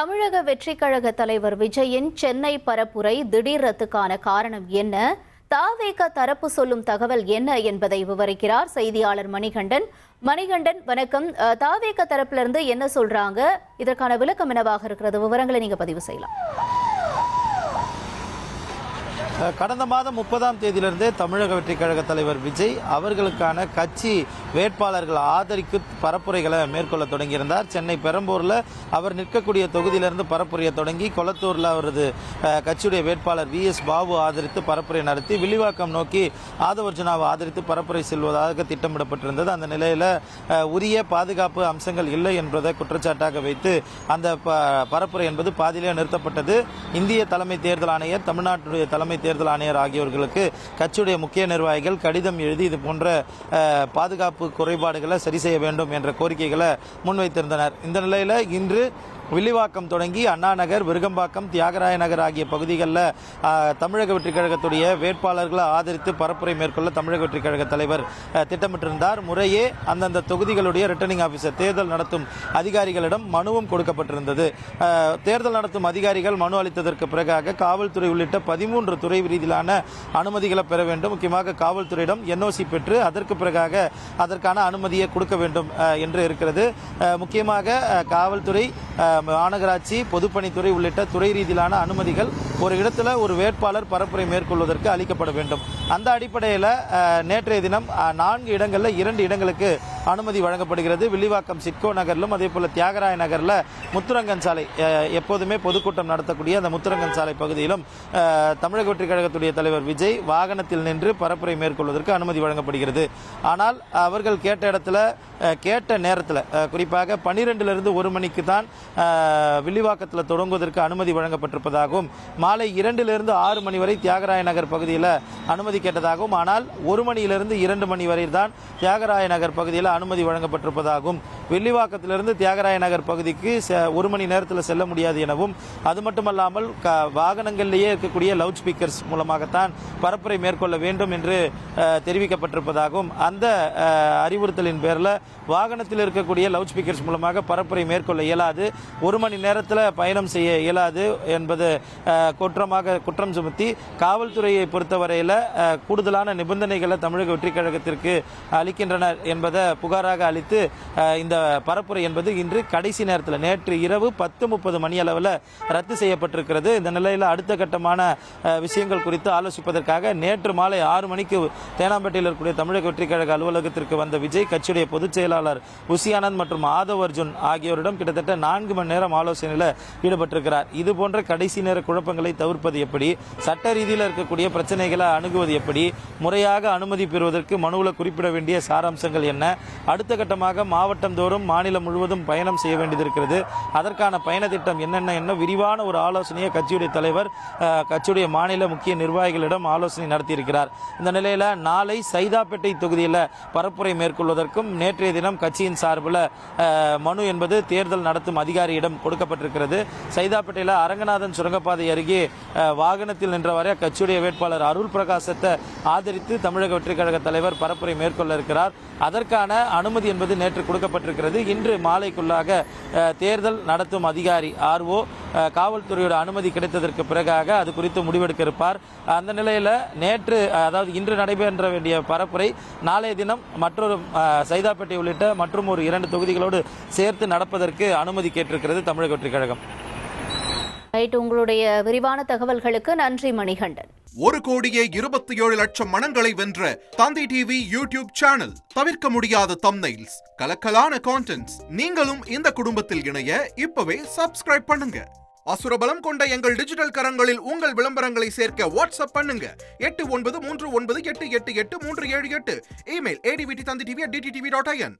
தமிழக வெற்றிக் கழக தலைவர் விஜயின் சென்னை பரப்புரை திடீர் ரத்துக்கான காரணம் என்ன? தாவேக தரப்பு சொல்லும் தகவல் என்ன என்பதை விவரிக்கிறார் செய்தியாளர் மணிகண்டன். மணிகண்டன், வணக்கம். தாவேக தரப்பிலிருந்து என்ன சொல்றாங்க? இதற்கான விளக்கம் என்னவாக இருக்கிறது? விவரங்களை நீங்க பதிவு செய்யலாம். கடந்த மாதம் 30ஆம் தேதியிலிருந்தே தமிழக வெற்றிக் கழக தலைவர் விஜய் அவர்களுக்கான கட்சி வேட்பாளர்கள் ஆதரிக்கும் பரப்புரைகளை மேற்கொள்ள தொடங்கியிருந்தார். சென்னை பெரம்பூரில் அவர் நிற்கக்கூடிய தொகுதியிலிருந்து பரப்புரையை தொடங்கி கொளத்தூரில் அவரது கட்சியுடைய வேட்பாளர் VS பாபு ஆதரித்து பரப்புரை நடத்தி வில்லிவாக்கம் நோக்கி ஆதவர்ஜுனாவை ஆதரித்து பரப்புரை செல்வதாக திட்டமிடப்பட்டிருந்தது. அந்த நிலையில் உரிய பாதுகாப்பு அம்சங்கள் இல்லை என்பதை குற்றச்சாட்டாக வைத்து அந்த பரப்புரை என்பது பாதியிலே நிறுத்தப்பட்டது. இந்திய தலைமை தேர்தல் ஆணையர், தமிழ்நாட்டுடைய தலைமை தேர்தல் ஆணையர் ஆகியோர்களுக்கு கட்சியுடைய முக்கிய நிர்வாகிகள் கடிதம் எழுதி இது போன்ற பாதுகாப்பு குறைபாடுகளை சரி செய்ய வேண்டும் என்ற கோரிக்கைகளை முன்வைத்திருந்தனர். இந்த நிலையில் இன்று வில்லிவாக்கம் தொடங்கி அண்ணா நகர், விருகம்பாக்கம், தியாகராய நகர் ஆகிய பகுதிகளில் தமிழக வெற்றிக் கழகத்துடைய வேட்பாளர்களை ஆதரித்து பரப்புரை மேற்கொள்ள தமிழக வெற்றிக் கழக தலைவர் திட்டமிட்டிருந்தார். முறையே அந்தந்த தொகுதிகளுடைய ரிட்டர்னிங் ஆபீசர், தேர்தல் நடத்தும் அதிகாரிகளிடம் மனுவும் கொடுக்கப்பட்டிருந்தது. தேர்தல் நடத்தும் அதிகாரிகள் மனு அளித்ததற்கு பிறகாக காவல்துறை உள்ளிட்ட 13 துறை ரீதியிலான அனுமதிகளை பெற வேண்டும். முக்கியமாக காவல்துறையிடம் NOC பெற்று அதற்கு பிறகாக அதற்கான அனுமதியை கொடுக்க வேண்டும் என்று இருக்கிறது. முக்கியமாக காவல்துறை, மாநகராட்சி, பொதுப்பணித்துறை உள்ளிட்ட துறை ரீதியிலான அனுமதிகள் ஒரு இடத்துல ஒரு வேட்பாளர் பரப்புரை மேற்கொள்வதற்கு அளிக்கப்பட வேண்டும். அந்த அடிப்படையில் நேற்றைய தினம் 4 இடங்களில் 2 இடங்களுக்கு அனுமதி வழங்கப்படுகிறது. வில்லிவாக்கம் சிட்கோ நகரிலும் அதே போல தியாகராய நகரில் முத்துரங்கன் சாலை, எப்போதுமே பொதுக்கூட்டம் நடத்தக்கூடிய அந்த முத்துரங்கன் சாலை பகுதியிலும் தமிழக வெற்றிக் கழகத்துடைய தலைவர் விஜய் வாகனத்தில் நின்று பரப்புரை மேற்கொள்வதற்கு அனுமதி வழங்கப்படுகிறது. ஆனால் அவர்கள் கேட்ட இடத்துல கேட்ட நேரத்தில், குறிப்பாக 12லிருந்து 1 மணிக்கு தான் வில்லிவாக்கத்தில் தொடங்குவதற்கு அனுமதி வழங்கப்பட்டிருப்பதாகவும், மாலை 2லிருந்து 6 மணி வரை தியாகராய நகர் பகுதியில் அனுமதி கேட்டதாகவும், ஆனால் 1 மணியிலிருந்து 2 மணி வரை தான் தியாகராய நகர் பகுதியில் அனுமதி வழங்கப்பட்டிருப்பதாகவும், வில்லிவாக்கத்திலிருந்து தியாகராய நகர் பகுதிக்கு 1 மணி நேரத்தில் செல்ல முடியாது எனவும், அது மட்டுமல்லாமல் வாகனங்களிலேயே இருக்கக்கூடிய லவுட் ஸ்பீக்கர்ஸ் மூலமாகத்தான் பரப்புரை மேற்கொள்ள வேண்டும் என்று தெரிவிக்கப்பட்டிருப்பதாகவும், அந்த அறிவுறுத்தலின் பேரில் வாகனத்தில் இருக்கக்கூடிய லவுட் ஸ்பீக்கர்ஸ் மூலமாக பரப்புரை மேற்கொள்ள இயலாது, 1 மணி நேரத்தில் பயணம் செய்ய இயலாது என்பது குற்றம் சுமத்தி காவல்துறையை பொறுத்தவரையில் கூடுதலான நிபந்தனைகளை தமிழக வெற்றிக் கழகத்திற்கு அளிக்கின்றனர் என்பதை புகாராக அளித்து இந்த பரப்புரை என்பது இன்று கடைசி நேரத்தில், நேற்று இரவு 10:30 மணி அளவில் ரத்து செய்யப்பட்டிருக்கிறது. இந்த நிலையில் அடுத்த கட்டமான விஷயங்கள் குறித்து ஆலோசிப்பதற்காக நேற்று மாலை 6 மணிக்கு தேனாம்பேட்டையில் இருக்கக்கூடிய தமிழக வெற்றிக் கழக அலுவலகத்திற்கு வந்த விஜய் கட்சியுடைய பொதுச் செயலாளர் உசியானந்த் மற்றும் ஆதவ் அர்ஜுன் ஆகியோரிடம் கிட்டத்தட்ட 4 மணி நேரம் ஆலோசனையில் ஈடுபட்டிருக்கிறார். இது போன்ற கடைசி நேர குழப்பங்களை தவிர்ப்பது எப்படி, சட்ட ரீதியில் இருக்கக்கூடிய பிரச்சனைகளை அணுகுவது எப்படி, முறையாக அனுமதி பெறுவதற்கு மனுவில் குறிப்பிட வேண்டிய சாராம்சங்கள் என்ன, அடுத்த கட்டமாக மாவட்டம் தோறும் மாநிலம் முழுவதும் பயணம் செய்ய வேண்டியது இருக்கிறது, அதற்கான பயண திட்டம் என்னென்ன விரிவான ஒரு ஆலோசனையை கட்சியுடைய தலைவர் கட்சியுடைய மாநில முக்கிய நிர்வாகிகளிடம் ஆலோசனை நடத்தியிருக்கிறார். இந்த நிலையில் நாளை சைதாப்பேட்டை தொகுதியில் பரப்புரை மேற்கொள்வதற்கும் நேற்றைய தினம் கட்சியின் சார்பில் மனு என்பது தேர்தல் நடத்தும் அதிகாரியிடம் கொடுக்கப்பட்டிருக்கிறது. சைதாப்பேட்டையில் அரங்கநாதன் சுரங்கப்பாதை அருகே வாகனத்தில் நின்றவரை கட்சியுடைய வேட்பாளர் அருள் பிரகாசத்தை ஆதரித்து தமிழக வெற்றிக் கழக தலைவர் பரப்புரை மேற்கொள்ள இருக்கிறார். அதற்கான அனுமதி என்பது நேற்று கொடுக்கப்பட்டிருக்கிறது. இன்று மாலைக்குள்ளாக தேர்தல் நடத்தும் அதிகாரி RO காவல்துறையோட அனுமதி கிடைத்ததற்கு பிறகாக அது குறித்து முடிவெடுக்க இருப்பார். அந்த நிலையில் நேற்று, அதாவது இன்று நடைபெற வேண்டிய பரப்புரை நாளைய தினம் மற்றொரு சைதாப்பேட்டை உள்ளிட்ட மற்றும் ஒரு 2 தொகுதிகளோடு சேர்த்து நடப்பதற்கு அனுமதி கேட்டிருக்கிறது தமிழக வெற்றிக் கழகம். உங்களுடைய விரிவான தகவல்களுக்கு நன்றி மணிகண்டன். 1,27,00,000 மனங்களை வென்ற தந்தி டிவி யூடியூப் சேனல். தவிர்க்க முடியாத தம்ப்நெயில்ஸ், கலக்கலான கான்டென்ட்ஸ். நீங்களும் இந்த குடும்பத்தில் இணைய இப்பவே சப்ஸ்கிரைப் பண்ணுங்க. அசுரபலம் கொண்ட எங்கள் டிஜிட்டல் கரங்களில் உங்கள் விளம்பரங்களை சேர்க்க வாட்ஸ்அப் பண்ணுங்க. 893988883778. Email advtthanditv@dttv.in.